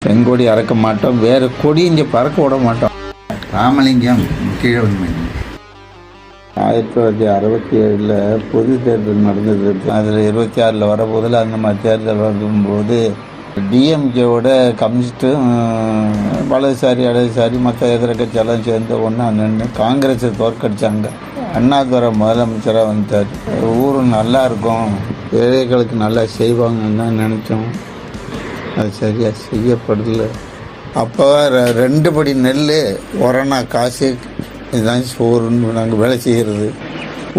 செங்கொடி அறக்க மாட்டோம், வேறு கொடி இங்கே பறக்க விட மாட்டோம். ராமலிங்கம் கீழே வந்து 1967 பொது தேர்தல் நடந்தது. அதில் 26 வரப்போதில் அந்த மாதிரி தேர்தல் வரும்போது டிஎம்கேவோட கம்யூனிஸ்ட்டும் வலதுசாரி இடதுசாரி மற்ற எதிர கட்சியெல்லாம் சேர்ந்த ஒன்றா நின்று காங்கிரஸை தோற்கடித்தாங்க. அண்ணாதுரை முதலமைச்சராக வந்துட்டார். ஊரும் நல்லா இருக்கும், ஏழைகளுக்கு நல்லா செய்வாங்கன்னு தான் நினச்சோம். அது சரியாக செய்யப்படல. அப்போ 2 படி நெல் ஒரணா காசு இதுதான் சோறுன்னு நாங்கள் வேலை செய்கிறது.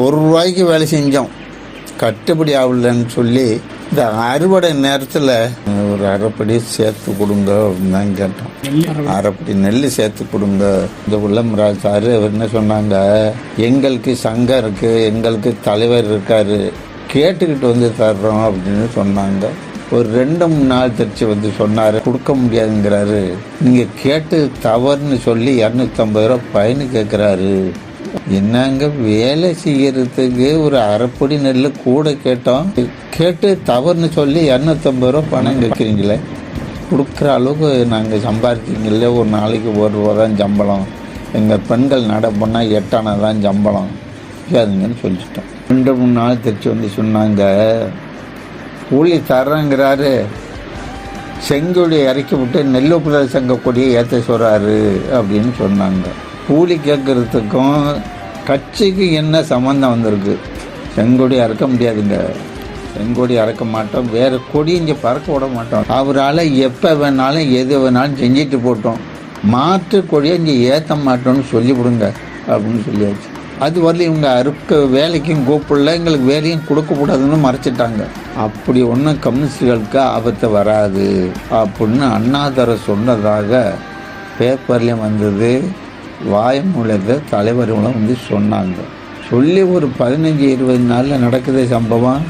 ₹1 வேலை செஞ்சோம், கட்டுப்படி ஆகலன்னு சொல்லி இந்த அறுவடை நேரத்தில் ஒரு அரைப்படி சேர்த்து கொடுங்க அப்படின்னு தான் கேட்டோம். அரைப்படி நெல் சேர்த்து கொடுங்க. இந்த உள்ளமராஜ் சார் அவர் என்ன சொன்னாங்க, எங்களுக்கு சங்கம் இருக்குது, எங்களுக்கு தலைவர் இருக்கார், கேட்டுக்கிட்டு வந்து தர்றோம் அப்படின்னு சொன்னாங்க. ஒரு 2-3 நாள் தெரிச்சு வந்து சொன்னார், கொடுக்க முடியாதுங்கிறாரு. நீங்கள் கேட்டு தவறுன்னு சொல்லி ₹250 ஃபைனு கேட்குறாரு. என்னங்க வேலை செய்யறதுக்கு ஒரு அரைப்படி நெல் கூட கேட்டோம், கேட்டு தவறுன்னு சொல்லி ₹250 பணம் கேட்குறீங்களே. கொடுக்குற அளவுக்கு நாங்கள் சம்பாதிச்சிங்களே, ஒரு நாளைக்கு ₹1 தான் சம்பளம், எங்கள் பெண்கள் நட போனால் 8 ஆனா தான் சம்பளம், அதுங்கன்னு சொல்லிட்டோம். 2-3 நாள் தெரிச்சு வந்து சொன்னாங்க, கூலி தர்றேங்கிறாரு, செங்கொடியை இறக்கி விட்டு நெல்லுப்புற சங்க கொடியை ஏற்ற சொல்கிறாரு அப்படின்னு சொன்னாங்க. கூலி கேட்குறதுக்கும் கட்சிக்கு என்ன சம்மந்தம் வந்திருக்கு? செங்கொடி அறுக்க முடியாதுங்க, செங்கொடி அறுக்க மாட்டோம், வேறு கொடி இங்கே பறக்க விட மாட்டோம். அவரால் எப்போ வேணாலும் எது வேணாலும் செஞ்சுட்டு போட்டோம், மாற்று கொடியை இங்கே ஏற்ற மாட்டோம்னு சொல்லிவிடுங்க அப்படின்னு சொல்லியாச்சு. அது வரல இவங்க அறுக்க வேலைக்கும் கூப்பிடல, எங்களுக்கு வேலையும் கொடுக்கக்கூடாதுன்னு மறைச்சிட்டாங்க. அப்படி ஒன்றும் கம்யூனிஸ்டுகளுக்கு ஆபத்து வராது அப்படின்னு அண்ணாதுரை சொன்னதாக பேப்பர்லேயும் வந்தது, வாய்மூலத்தை தலைவர்களும் வந்து சொன்னாங்க. சொல்லி ஒரு 15-20 நாளில் நடக்குது சம்பவம்.